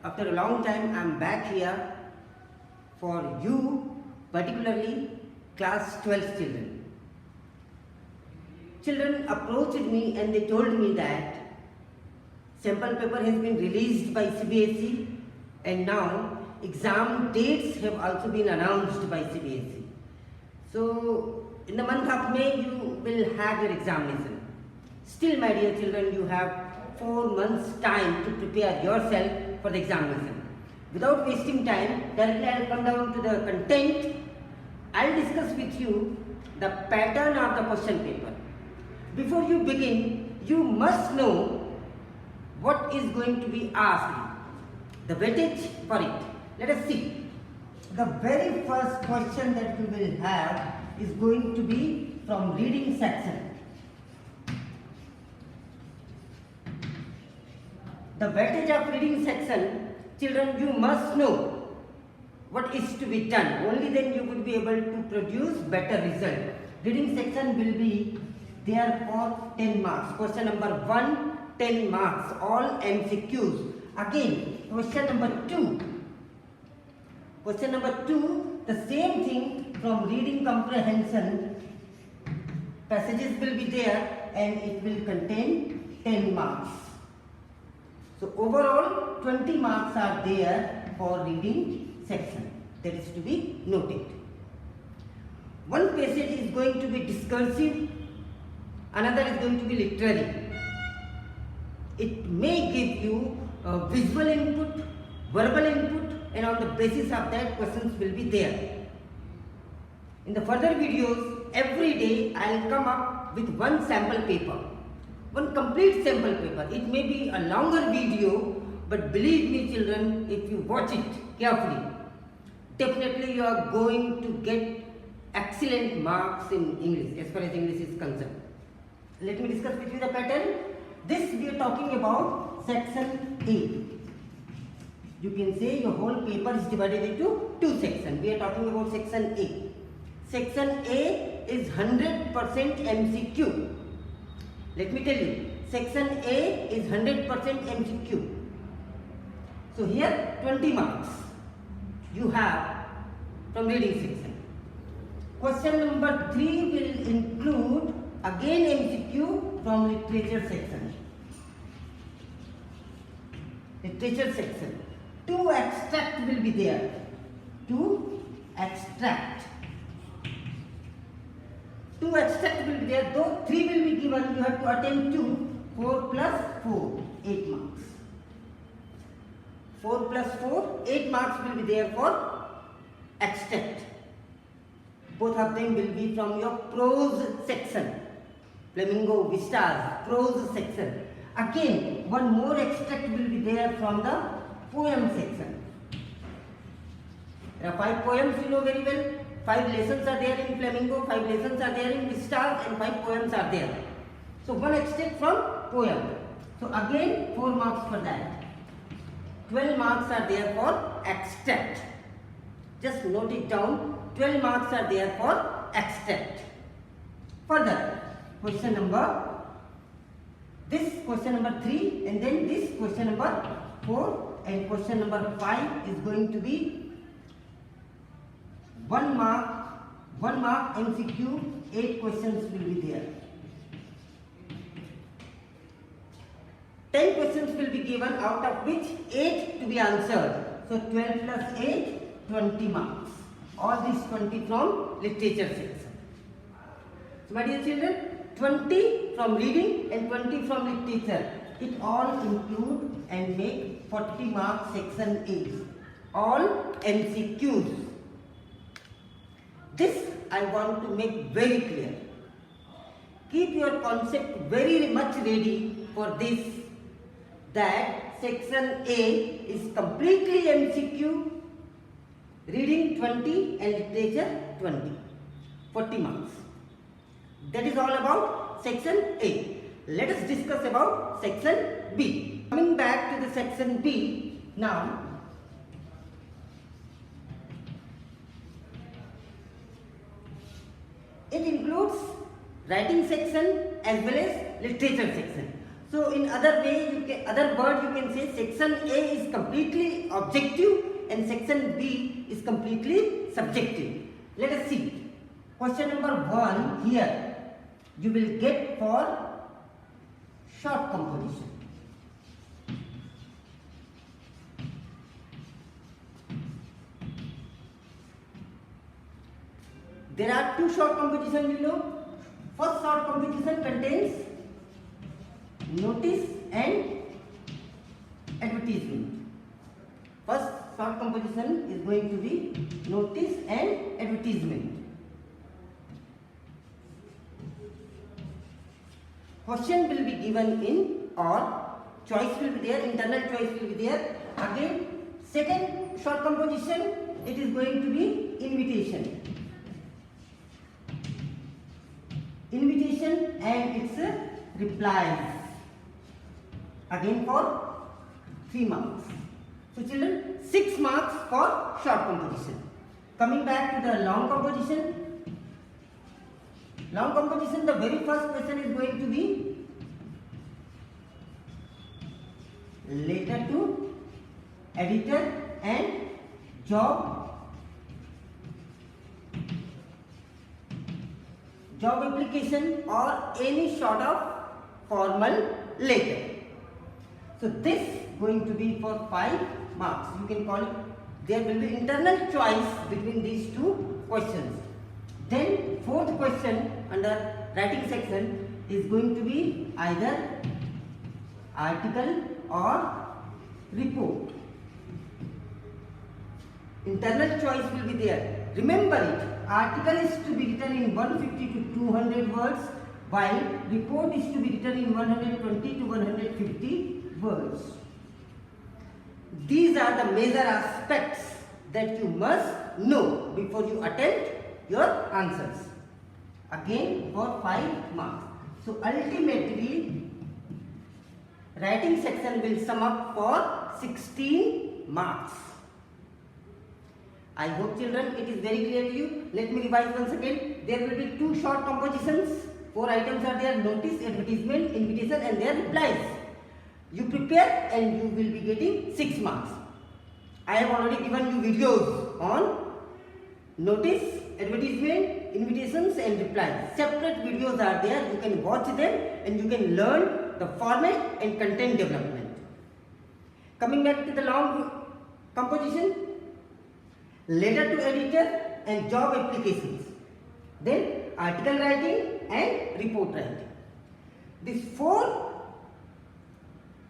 After a long time, I am back here for you, particularly class 12 children. Children approached me and they told me that sample paper has been released by CBSE and now exam dates have also been announced by CBSE. So, in the month of May, you will have your examination. Still, my dear children, you have 4 months time to prepare yourself for the examination. Without wasting time, directly I will come down to the content. I will discuss with you the pattern of the question paper. Before you begin, you must know what is going to be asked, the weightage for it. Let us see. The very first question that you will have is going to be from reading section. The weightage of reading section, children, you must know what is to be done. Only then you will be able to produce better result. Reading section will be there for 10 marks. Question number 1, 10 marks, all MCQs. Again, question number 2. Question number 2, the same thing from reading comprehension. Passages will be there and it will contain 10 marks. So overall 20 marks are there for reading section. That is to be noted. One passage is going to be discursive, another is going to be literary. It may give you visual input, verbal input, and on the basis of that questions will be there. In the further videos, every day I will come up with one sample paper. One complete sample paper. It may be a longer video, but believe me children, if you watch it carefully, definitely you are going to get excellent marks in English, as far as English is concerned. Let me discuss with you the pattern. This we are talking about section A. You can say your whole paper is divided into 2 sections. We are talking about section A. Section A is 100% MCQ. Let me tell you, section A is 100% MCQ. So here 20 marks you have from reading section. Question number 3 will include again MCQ from literature section. Literature section. 2 extract will be there. 2 extract. 2 extract will be there, though 3 will be given, you have to attempt 2. 4 plus 4, 8 marks. 4 plus 4, 8 marks will be there for extract. Both of them will be from your prose section. Flamingo, Vistas, prose section. Again, one more extract will be there from the poem section. There are 5 poems you know very well. 5 lessons are there in Flamingo, 5 lessons are there in Vistas, and 5 poems are there. So one extract from poem. So again 4 marks for that. 12 marks are there for extract. Just note it down. 12 marks are there for extract. Further, question number 3, and then this question number 4, and question number 5 is going to be 1 mark MCQ, 8 questions will be there. 10 questions will be given, out of which 8 to be answered. So 12 plus 8, 20 marks. All these 20 from literature section. So my dear children, 20 from reading and 20 from literature. It all include and make 40 marks section A. All MCQs. This I want to make very clear. Keep your concept very much ready for this, that section A is completely MCQ, reading 20 and literature 20, 40 marks. That is all about section A. Let us discuss about section B. Coming back to the section B now. It includes writing section as well as literature section. So in other way, other word you can say section A is completely objective and section B is completely subjective. Let us see. Question number 1 here you will get for short composition. There are two short composition, you know. First short composition contains notice and advertisement. First short composition is going to be notice and advertisement. Question will be given in or, choice will be there, internal choice will be there. Again, second short composition, it is going to be invitation. Invitation and its replies. Again for 3 marks. So children, 6 marks for short composition. Coming back to the long composition. Long composition, the very first question is going to be letter to editor and job application or any sort of formal letter. So this going to be for 5 marks. You can call it, there will be internal choice between these two questions. Then fourth question under writing section is going to be either article or report. Internal choice will be there. Remember it, article is to be written in 150 to 200 words while report is to be written in 120 to 150 words. These are the major aspects that you must know before you attempt your answers. Again for 5 marks. So ultimately writing section will sum up for 16 marks. I hope children it is very clear to you. Let me revise once again. There will be 2 short compositions. 4 items are there: notice, advertisement, invitation and their replies. You prepare and you will be getting 6 marks. I have already given you videos on notice, advertisement, invitations and replies. Separate videos are there. You can watch them and you can learn the format and content development. Coming back to the long composition, letter to editor and job applications. Then article writing and report writing. These 4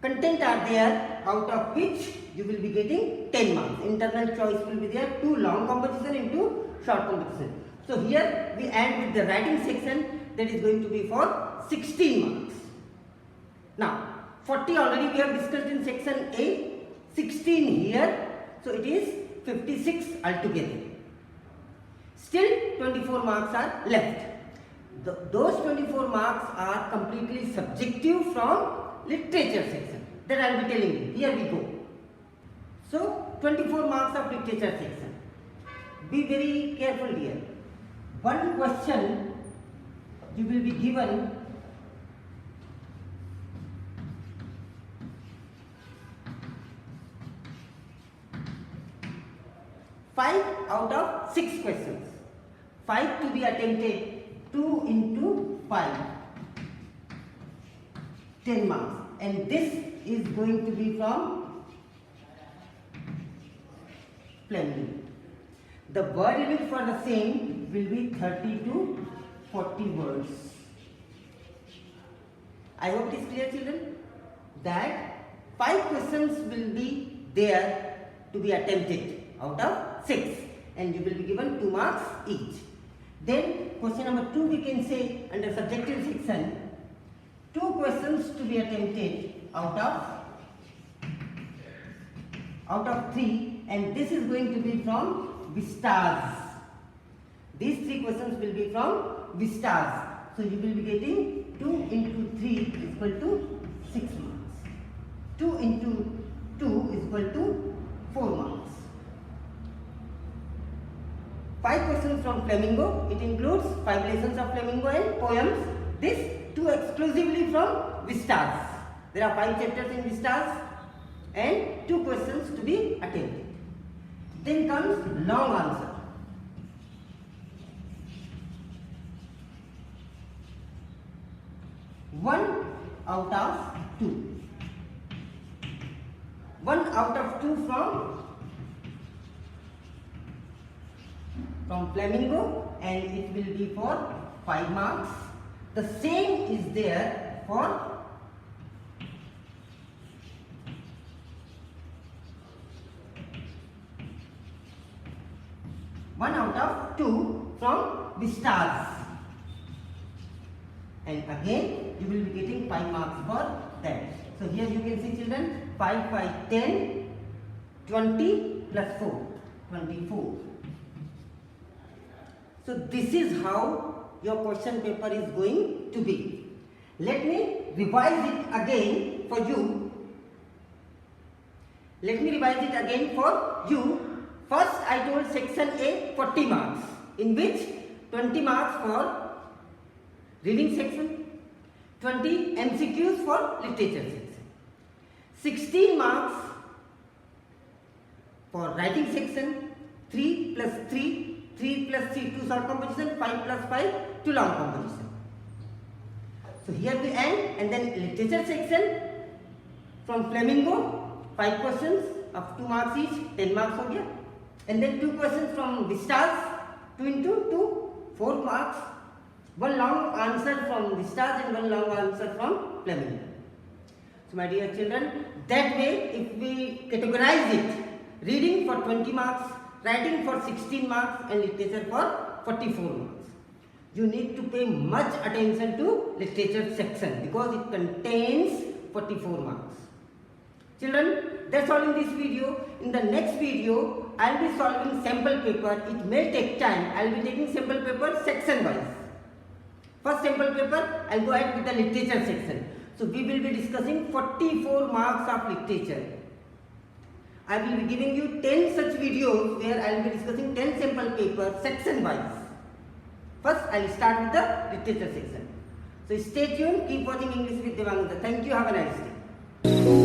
content are there, out of which you will be getting 10 marks. Internal choice will be there, 2 long composition and 2 short composition. So here we add with the writing section, that is going to be for 16 marks. Now 40 already we have discussed in section A, 16 here, so it is 56 altogether. Still 24 marks are left. Those 24 marks are completely subjective from literature section. That I will be telling you. Here we go. So 24 marks of literature section. Be very careful here. One question you will be given five out of 6 questions. 5 to be attempted. 2 into 5. 10 marks. And this is going to be from Fleming. The word limit for the same will be 30 to 40 words. I hope it is clear, children, that 5 questions will be there to be attempted out of 6 and you will be given 2 marks each. Then question number 2 we can say under subjective section, 2 questions to be attempted out of 3 and this is going to be from Vistas. These 3 questions will be from Vistas. So you will be getting 2 into 3 is equal to 6 marks. 2 into 2 is equal to 4 marks. 5 questions from Flamingo. It includes 5 lessons of Flamingo and poems. This 2 exclusively from Vistas. There are 5 chapters in Vistas and 2 questions to be attempted. Then comes long answer. One out of 2. 1 out of 2 from Flamingo, and it will be for 5 marks. The same is there for one out of 2 from Vistas, and again you will be getting 5 marks for that. So here you can see children, 5, 5, 10, 20 plus 4, 24. So this is how your question paper is going to be. Let me revise it again for you. First I told section A 40 marks, in which 20 marks for reading section, 20 MCQs for literature section, 16 marks for writing section, 3 plus 3, 3 plus 3, 2 short composition, 5 plus 5, 2 long composition. So here we end, and then literature section from Flamingo, 5 questions of 2 marks each, 10 marks ho gaya. And then 2 questions from Vistas, 2 into 2, 4 marks. 1 long answer from Vistas and 1 long answer from Flamingo. So my dear children, that way if we categorize it, reading for 20 marks, writing for 16 marks and literature for 44 marks. You need to pay much attention to literature section because it contains 44 marks. Children, that's all in this video. In the next video, I will be solving sample paper. It may take time. I will be taking sample paper section wise. First sample paper, I will go ahead with the literature section. So we will be discussing 44 marks of literature. I will be giving you 10 such videos where I will be discussing 10 sample papers section wise. First, I will start with the literature section. So stay tuned, keep watching English with Devananda. Thank you, have a nice day.